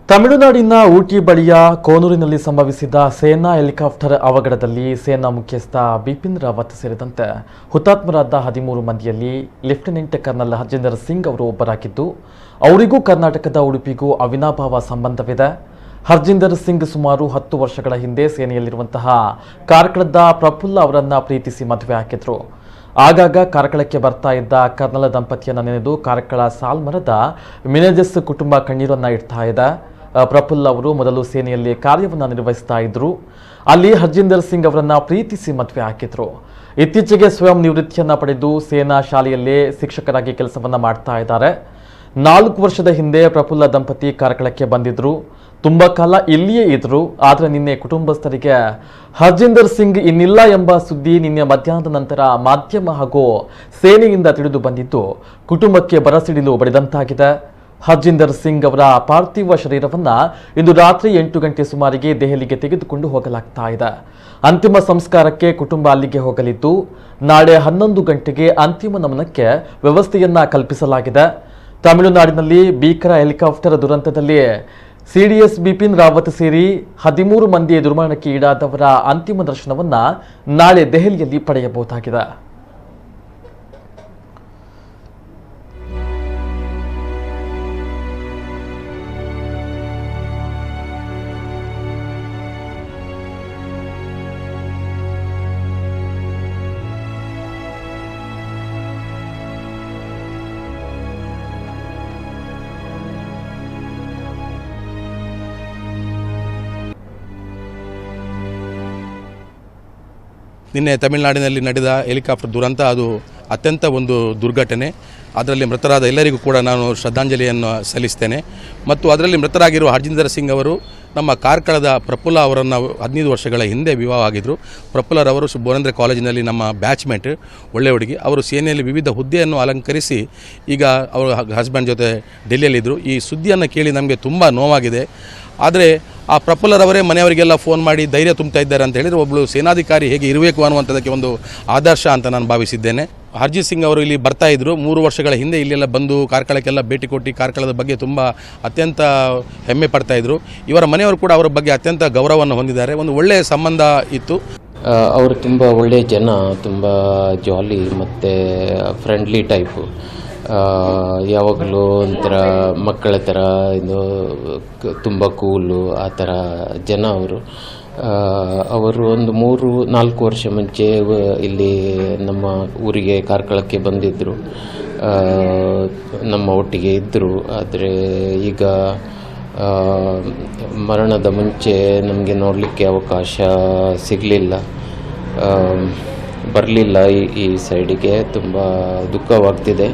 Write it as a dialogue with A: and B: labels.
A: ತಮಿಳುನಾಡಿನ ಊಟಿ ಬಳಿಯ ಕೋನೂರಿನಲ್ಲಿ ಸಂಭವಿಸಿದ ಸೇನಾ ಹೆಲಿಕಾಪ್ಟರ್ ಅವಘಡದಲ್ಲಿ ಸೇನಾ ಮುಖ್ಯಸ್ಥ ಬಿಪಿನ್ ರಾವತ್ ಸೇರಿದಂತೆ ಹುತಾತ್ಮರಾದ 13 ಮಂದಿಯಲ್ಲಿ ಲೆಫ್ಟಿನೆಂಟ್ ಕರ್ನಲ್ ಹರ್ಜಿಂದರ್ ಸಿಂಗ್ ಅವರು ಒಬ್ಬರಾಗಿದ್ದು, ಅವರಿಗೂ ಕರ್ನಾಟಕದ ಉಡುಪಿಗೂ ಅವಿನಾಭಾವ ಸಂಬಂಧವಿದೆ. ಹರ್ಜಿಂದರ್ ಸಿಂಗ್ ಸುಮಾರು 10 ವರ್ಷಗಳ ಹಿಂದೆ ಸೇನೆಯಲ್ಲಿರುವಂತಹ ಕಾರ್ಕಳದ ಪ್ರಫುಲ್ಲ ಅವರನ್ನ ಪ್ರೀತಿಸಿ ಮದುವೆ ಹಾಕಿದ್ರು. ಆಗಾಗ ಕಾರ್ಕಳಕ್ಕೆ ಬರ್ತಾ ಇದ್ದ ಕರ್ನಲ್ ದಂಪತಿಯನ್ನ ನೆನೆದು ಕಾರ್ಕಳ ಸಾಲ್ಮರದ ಮಿನೇಜಸ್ ಕುಟುಂಬ ಕಣ್ಣೀರನ್ನ ಇಡ್ತಾ ಇದೆ. ಪ್ರಫುಲ್ಲ ಅವರು ಮೊದಲು ಸೇನೆಯಲ್ಲಿ ಕಾರ್ಯವನ್ನು ನಿರ್ವಹಿಸ್ತಾ ಇದ್ರು. ಅಲ್ಲಿ ಹರ್ಜಿಂದರ್ ಸಿಂಗ್ ಅವರನ್ನ ಪ್ರೀತಿಸಿ ಮದುವೆ ಹಾಕಿದ್ರು. ಇತ್ತೀಚೆಗೆ ಸ್ವಯಂ ನಿವೃತ್ತಿಯನ್ನ ಪಡೆದು ಸೇನಾ ಶಾಲೆಯಲ್ಲೇ ಶಿಕ್ಷಕರಾಗಿ ಕೆಲಸವನ್ನ ಮಾಡ್ತಾ ಇದ್ದಾರೆ. 4 ವರ್ಷದ ಹಿಂದೆ ಪ್ರಫುಲ್ಲ ದಂಪತಿ ಕಾರ್ಕಳಕ್ಕೆ ಬಂದಿದ್ರು. ತುಂಬಾ ಕಾಲ ಇಲ್ಲಿಯೇ ಇದ್ರು. ಆದರೆ ನಿನ್ನೆ ಕುಟುಂಬಸ್ಥರಿಗೆ ಹರ್ಜಿಂದರ್ ಸಿಂಗ್ ಇನ್ನಿಲ್ಲ ಎಂಬ ಸುದ್ದಿ ನಿನ್ನೆ ಮಧ್ಯಾಹ್ನದ ನಂತರ ಮಾಧ್ಯಮ ಹಾಗೂ ಸೇನೆಯಿಂದ ತಿಳಿದು ಬಂದಿದ್ದು ಕುಟುಂಬಕ್ಕೆ ಬರಸಿಡಿಲು ಬಡಿದಂತಾಗಿದೆ. ಹರ್ಜಿಂದರ್ ಸಿಂಗ್ ಅವರ ಪಾರ್ಥಿವ ಶರೀರವನ್ನ ಇಂದು ರಾತ್ರಿ 8 ಗಂಟೆ ಸುಮಾರಿಗೆ ದೆಹಲಿಗೆ ತೆಗೆದುಕೊಂಡು ಹೋಗಲಾಗ್ತಾ ಇದೆ. ಅಂತಿಮ ಸಂಸ್ಕಾರಕ್ಕೆ ಕುಟುಂಬ ಅಲ್ಲಿಗೆ ಹೋಗಲಿದ್ದು, ನಾಳೆ 11 ಗಂಟೆಗೆ ಅಂತಿಮ ನಮನಕ್ಕೆ ವ್ಯವಸ್ಥೆಯನ್ನ ಕಲ್ಪಿಸಲಾಗಿದೆ. ತಮಿಳುನಾಡಿನಲ್ಲಿ ಭೀಕರ ಹೆಲಿಕಾಪ್ಟರ್ ದುರಂತದಲ್ಲಿ ಸಿಡಿಎಸ್ ಬಿಪಿನ್ ರಾವತ್ ಸೇರಿ 13 ಮಂದಿ ದುರ್ಮರಣಕ್ಕೆ ಈಡಾದವರ ಅಂತಿಮ ದರ್ಶನವನ್ನ ನಾಳೆ ದೆಹಲಿಯಲ್ಲಿ ಪಡೆಯಬಹುದಾಗಿದೆ.
B: ನಿನ್ನೆ ತಮಿಳುನಾಡಿನಲ್ಲಿ ನಡೆದ ಹೆಲಿಕಾಪ್ಟರ್ ದುರಂತ ಅದು ಅತ್ಯಂತ ಒಂದು ದುರ್ಘಟನೆ. ಅದರಲ್ಲಿ ಮೃತರಾದ ಎಲ್ಲರಿಗೂ ಕೂಡ ನಾನು ಶ್ರದ್ಧಾಂಜಲಿಯನ್ನು ಸಲ್ಲಿಸ್ತೇನೆ. ಮತ್ತು ಅದರಲ್ಲಿ ಮೃತರಾಗಿರುವ ಹರ್ಜಿಂದರ್ ಸಿಂಗ್ ಅವರು ನಮ್ಮ ಕಾರ್ಕಳದ ಪ್ರಫುಲ್ಲ ಅವರನ್ನು 15 ವರ್ಷಗಳ ಹಿಂದೆ ವಿವಾಹ ಆಗಿದ್ದರು. ಪ್ರಫುಲ್ಲರವರು ಬೋನಂದ್ರೆ ಕಾಲೇಜಿನಲ್ಲಿ ನಮ್ಮ ಬ್ಯಾಚ್ಮೇಟ್, ಒಳ್ಳೆ ಹುಡುಗಿ. ಅವರು ಸೇನೆಯಲ್ಲಿ ವಿವಿಧ ಹುದ್ದೆಯನ್ನು ಅಲಂಕರಿಸಿ ಈಗ ಅವರು ಹಸ್ಬೆಂಡ್ ಜೊತೆ ಡೆಲ್ಲಿಯಲ್ಲಿದ್ದರು. ಈ ಸುದ್ದಿಯನ್ನು ಕೇಳಿ ನಮಗೆ ತುಂಬ ನೋವಾಗಿದೆ. ಆದರೆ ಆ ಪ್ರಫುಲ್ಲರವರೇ ಮನೆಯವರಿಗೆಲ್ಲ ಫೋನ್ ಮಾಡಿ ಧೈರ್ಯ ತುಂಬ್ತಾ ಇದ್ದಾರೆ ಅಂತ ಹೇಳಿದರೆ ಒಬ್ಬಳು ಸೇನಾಧಿಕಾರಿ ಹೇಗೆ ಇರಬೇಕು ಅನ್ನುವಂಥದ್ದಕ್ಕೆ ಒಂದು ಆದರ್ಶ ಅಂತ ನಾನು ಭಾವಿಸಿದ್ದೇನೆ. ಹರ್ಜಿತ್ ಸಿಂಗ್ ಅವರು ಇಲ್ಲಿ ಬರ್ತಾ ಇದ್ದರು. 3 ವರ್ಷಗಳ ಹಿಂದೆ ಇಲ್ಲೆಲ್ಲ ಬಂದು ಕಾರ್ಕಳಕ್ಕೆಲ್ಲ ಭೇಟಿ ಕೊಟ್ಟು ಕಾರ್ಕಳದ ಬಗ್ಗೆ ತುಂಬ ಅತ್ಯಂತ ಹೆಮ್ಮೆ ಪಡ್ತಾ ಇದ್ದರು. ಇವರ ಮನೆಯವರು ಕೂಡ ಅವರ ಬಗ್ಗೆ ಅತ್ಯಂತ ಗೌರವವನ್ನು ಹೊಂದಿದ್ದಾರೆ. ಒಂದು ಒಳ್ಳೆಯ ಸಂಬಂಧ ಇತ್ತು.
C: ಅವರು ತುಂಬ ಒಳ್ಳೆಯ ಜನ, ತುಂಬ ಜಾಲಿ ಮತ್ತು ಫ್ರೆಂಡ್ಲಿ ಟೈಪು. ಯಾವಾಗಲೂ ಒಂಥರ ಮಕ್ಕಳ ಥರ ಇದು ತುಂಬ ಕೂಲು, ಆ ಥರ ಜನ ಅವರು. ಅವರು ಒಂದು 3-4 ವರ್ಷ ಮುಂಚೆ ಇಲ್ಲಿ ನಮ್ಮ ಊರಿಗೆ ಕಾರ್ಕಳಕ್ಕೆ ಬಂದಿದ್ದರು, ನಮ್ಮ ಒಟ್ಟಿಗೆ ಇದ್ದರು. ಆದರೆ ಈಗ ಮರಣದ ಮುಂಚೆ ನಮಗೆ ನೋಡಲಿಕ್ಕೆ ಅವಕಾಶ ಸಿಗಲಿಲ್ಲ, ಬರಲಿಲ್ಲ ಈ ಸೈಡಿಗೆ. ತುಂಬ ದುಃಖವಾಗ್ತಿದೆ.